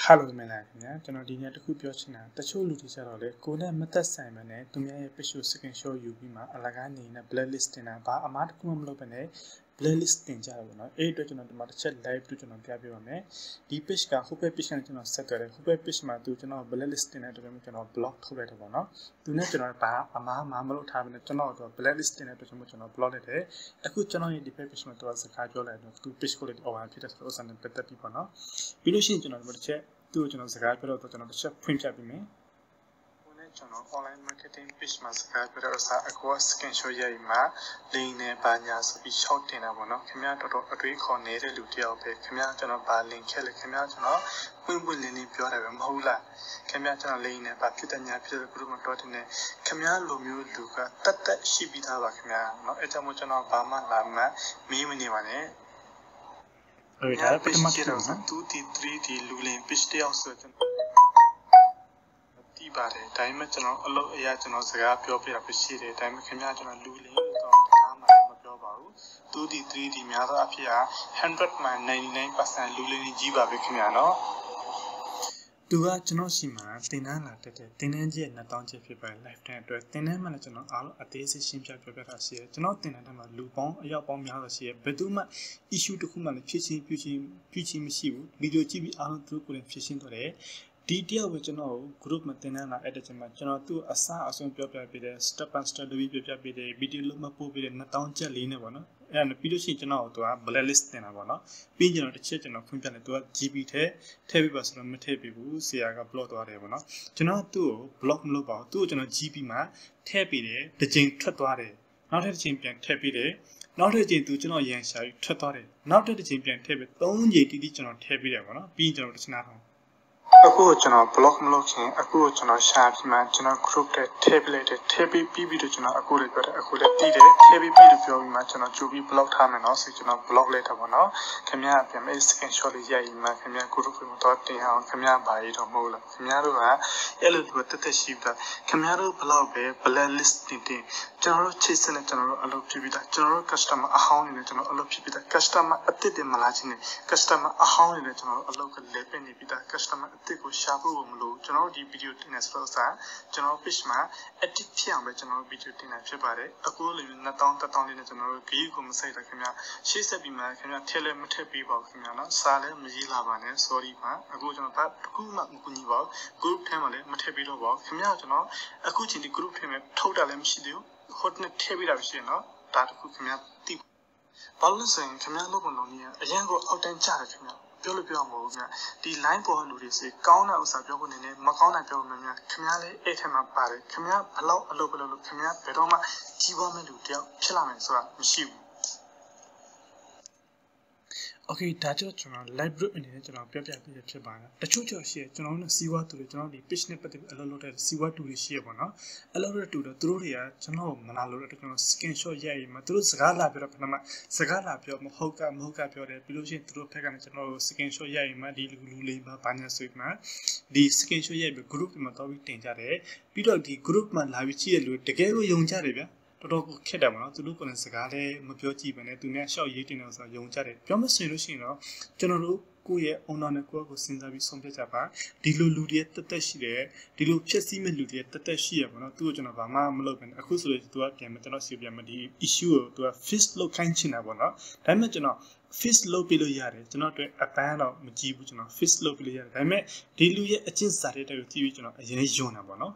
Hello မင်္ဂလာခင်ဗျာကျွန်တော်ဒီနေ့တစ်ခုပြောချင်တာတချို့လူတွေကြတော့လေကိုယ်နဲ့မသက်ဆိုင်မနဲ့သူများရဲ့ picture screen shot ယူပြီးမှအလကားနေနဲ့ blacklist တင်တာဘာအမားတစ်ခုမှမလုပ်ဘဲနဲ့ blacklist တင်ကြတယ်ပေါ့နော်အဲ့အတွက်ကျွန်တော်ဒီမှာတစ်ချက် live တူကျွန်တော်ပြပြပါမယ်ဒီ page က home page နဲ့ကျွန်တော်ဆက်သွယ်တယ် home page မှာသူကျွန်တော် blacklist တင်တဲ့အတွက်ကျွန်တော် block ထုတ်လိုက်တယ်ပေါ့နော်သူနဲ့ကျွန်တော်ဘာအမားမလုပ်ထားဘဲနဲ့ကျွန်တော်တော့ blacklist တင်တဲ့အတွက်ကျွန်တော် block လိုက်တယ်အခုကျွန်တော်ရဲ့ဒီ page မှာတော့စကားပြောလိုက်တော့သူ page ကိုလည်း over ဖြစ်တဲ့ဆိုတော့ဥစ္စာနဲ့ပတ်သက်ပြီးပေါ့နော်ပြီးလို့ရှိရင်ကျွန်တော်ဒီမှာတစ်ချက်သူ့ကျွန်တော်စကားပြောတော့ကျွန်တော်တစ်ချက်ဖွင့်ပြပေးမယ်။ဟိုနဲ့ကျွန်တော် online marketing page မှာစကားပြောတော့အကွာ scan show ရိုက်မှာ link နဲ့ဘာညာဆိုပြီး short တင်တာပေါ့နော်။ခင်ဗျားတော်တော်အတွေးခေါ်နေတဲ့လူတယောက်ပဲခင်ဗျားကျွန်တော်ဘာ link ခဲ့လဲခင်ဗျားကျွန်တော်ပွင့်လင်းပြောတယ်ပဲမဟုတ်လား။ခင်ဗျားကျွန်တော် link နဲ့ဘာဖြစ်တဲ့ညာဖြစ်တဲ့ group မှာတော့တင်နေခင်ဗျားလိုမျိုးလူကတက်ရှိပြီးသားပါခင်ဗျာ။နော်အဲကြောင့်မို့ကျွန်တော်ဘာမှလာမှမေးမနေပါနဲ့။အဲ့ဒါပထမဆုံး2D 3D လူလင် pitch တယောက်ဆိုကျွန်တော်တီးပါတယ်ဒါပေမဲ့ကျွန်တော်အလုပ်အရာကျွန်တော်စကားပြောပြတာပဲရှိတယ်ဒါပေမဲ့ခင်ဗျားကျွန်တော်လူလင်တော့တခါမှမပြောပါဘူး 2D 3D များသောအဖြစ်ဟာ100မှ 99% လူလင်ကြီးပါပဲခင်ဗျာနော်သူကကျွန်တော်ရှိမှာတင်တန်းလာတက်တဲ့တင်တန်းကြီးရဲ့2000ကျပ်ဖြစ်ပါတယ် lifetime အတွက်တင်တန်းမှလည်းကျွန်တော်အားလုံးအသေးစိတ်ရှင်းပြပြောပြတာရှိတယ်ကျွန်တော်တင်တန်းထဲမှာလူပေါင်းအယောက်ပေါင်းများစွာရှိတယ်ဘယ်သူမှ issue တစ်ခုမှလည်းဖြည့်ချင်းမရှိဘူးဗီဒီယိုကြည့်ပြီးအားလုံးသူကိုယ်လည်းဖြည့်ရှင်းတော့တယ်ဒီတယောက်ပဲကျွန်တော် group မှာတင်တန်းလာအဲ့တဲ့ချိန်မှာကျွန်တော်သူ့အစအဆုံးပြောပြပေးတယ် step by step လုပ်ပြီးပြောပြပေးတယ်ဗီဒီယိုလုံးမပို့ပေးတယ်2000ကျပ်လေးနဲ့ပေါ့နော်အဲ့ဒါပြီးလို့ရှိရင်ကျွန်တော်တို့က blacklist တင်တာပေါ့နော်ပြီးကျွန်တော်တစ်ချက်ကျွန်တော်ဖွင့်ပြတယ်သူက GB ထည့်ပေးပါဆိုတော့မထည့်ပေးဘူးဆရာက block သွားတယ်ပေါ့နော်ကျွန်တော်သူ့ကို block မလုပ်ပါဘူးသူ့ကိုကျွန်တော် GB မှာထည့်ပေးတယ်တစ်ချိန်ထွက်သွားတယ်နောက်တစ်ချိန်ပြန်ထည့်ပေးတယ်နောက်တစ်ချိန်သူကျွန်တော်ရန်ရှာပြီးထွက်သွားတယ်နောက်တစ်ချိန်ပြန်ထည့်ပေး3ချိန်တိတိကျွန်တော်ထည့်ပေးတယ်ပေါ့နော်ပြီးကျွန်တော်တစ်နာထောင်အခုကျွန်တော် block မလုပ်ခင်အခုကျွန်တော်ရှာပြီးမှကျွန်တော် group ထဲထည့်ပေးလိုက်တယ်ထည့်ပြီးပြီးတော့ကျွန်တော်အခုလည်းပြောတယ်အခုလည်းတည်တယ်ထည့်ပြီးလို့ပြောပြီးမှကျွန်တော်ကြိုပြီး block ထားမယ်နော်ဆိုကျွန်တော် block လိုက်တာပေါ့နော်ခင်ဗျားပြန်မဲ့ screenshot လေးရိုက်ပြီးမှခင်ဗျား group မှာတော့တင်အောင်ခင်ဗျားဘာရတော့မဟုတ်လားခင်ဗျားတို့ကအဲ့လိုလိုတက်ရှိတာခင်ဗျားတို့ဘလောက်ပဲ blacklist တင်ကျွန်တော်တို့ချိတ်ဆက်နဲ့ကျွန်တော်တို့အလုပ်ဖြစ်ပြီးသားကျွန်တော်တို့ customer အဟောင်းနေနဲ့ကျွန်တော်အလုပ်ဖြစ်ပြီးသား customer အသစ်တင်မလာချင်းနဲ့ customer အဟောင်းနေနဲ့ကျွန်တော်အလုပ်ကလည်းပဲနေပြီးသား customer အသစ်ကိုရှာဖို့မလို့ကျွန်တော်တို့ဒီ video တင်နေဆိုတော့ကျွန်တော် page မှာ edit ဖြစ်အောင်ပဲကျွန်တော်တို့ video တင်နေဖြစ်ပါတယ်အခုလို1000လေးနဲ့ကျွန်တော်တို့ဂိမ်းကိုမစိုက်တာခင်ဗျာရှေ့ဆက်ပြီးမှခင်ဗျာထည့်လဲမထည့်ပေးပါဘူးခင်ဗျာနော်စာလည်းမရေးလာပါနဲ့ sorry ပါအခုကျွန်တော်ဘာတစ်ခုမှမကူညီပါဘူး group ထဲမှာလည်းမထည့်ပေးတော့ပါဘူးခင်ဗျာကျွန်တော်အခုချိန်ဒီ group ထဲမှာထုတ်တာလည်းမရှိသေးဘူးဟိုနဲ့ထည့်ပေးတာရှိရင်နော်ဒါတခုခင်ဗျာတိဘာလို့လဲဆိုရင်ခင်ဗျာလုပ်ပုံလုံးကြီးအရင်ကအောက်တန်းကြတယ်ခင်ဗျာပြောလို့ပြောမှာမဟုတ်ဘူးခင်ဗျာဒီ line ပေါ်လူတွေစီကောင်းတဲ့ဥစ္စာပြောဖို့နေနေမကောင်းတာပြောမှများခင်ဗျာလည်းအဲ့ထက်မှပါတယ်ခင်ဗျာဘလောက်အလုပ်ပဲလုပ်ခင်ဗျာဘယ်တော့မှကြီးပွားမဲ့လူတယောက်ဖြစ်လာမယ်ဆိုတာမရှိဘူးOkay ဒါကြောင့်ကျွန်တော် live group အနေနဲ့ကျွန်တော်ပြောပြပေးရဖြစ်ပါတယ်တချို့ကြောင့်ရှိရကျွန်တော်တို့စီဝါတူတွေကျွန်တော်ဒီ page နဲ့ပတ်သက်ပြီးအလုပ်လုပ်တဲ့စီဝါတူတွေရှိရပါတော့အလုပ်လုပ်တူတော့သူတို့တွေကကျွန်တော်မလာလို့တော့ကျွန်တော် screenshot ရိုက်ရင်မှသူတို့စကားလာပြောတော့ပထမစကားလာပြောမဟုတ်ကပြောတယ်ပြီးလို့ရှိရင်သူတို့ဖက်ကလည်းကျွန်တော် screenshot ရိုက်ရင်မှဒီလူလေးပါဘာညာဆိုပြီးမှဒီ screenshot ရိုက်ပြီး group မှာတော့တင်ကြတယ်ပြီးတော့ဒီ group မှာလာပြီးကြည့်ရလို့တကယ်ကိုယုံကြတယ်ဗျာတော်တော်ခက်တယ်မနော်သူတို့ကလည်းစကားလည်းမပြောကြည့်ဘဲနဲ့သူများရှောက်ရေးတင်တယ်ဆိုတော့ယုံကြတယ်ပြောမစင်လို့ရှိရင်တော့ကျွန်တော်တို့ကိုယ့်ရဲ့ owner နဲ့ကိုယ့်ကိုစဉ်းစားပြီးဆုံးဖြတ်ကြပါဒီလိုလူတွေတက်ရှိတယ်ဒီလိုဖြစ်စီမဲ့လူတွေတက်ရှိရပါတော့သူ့ကိုကျွန်တော်ဘာမှမလုပ်ဘဲနဲ့အခုဆိုရင်သူကပြန်မကျွန်တော်စီပြန်မဒီ issue ကိုသူက fix လုပ်ခိုင်းချင်တာပေါ့နော်ဒါပေမဲ့ကျွန်တော် fix လုပ်ပြလို့ရတယ်ကျွန်တော်တို့အပန်းတော့မကြည့်ဘူးကျွန်တော် fix လုပ်ပြလို့ရတယ်ဒါပေမဲ့ဒီလူရဲ့အကျင့်စာတွေတက်ကိုကြည့်ပြီးကျွန်တော်အရင်ယွန်းတာပေါ့နော်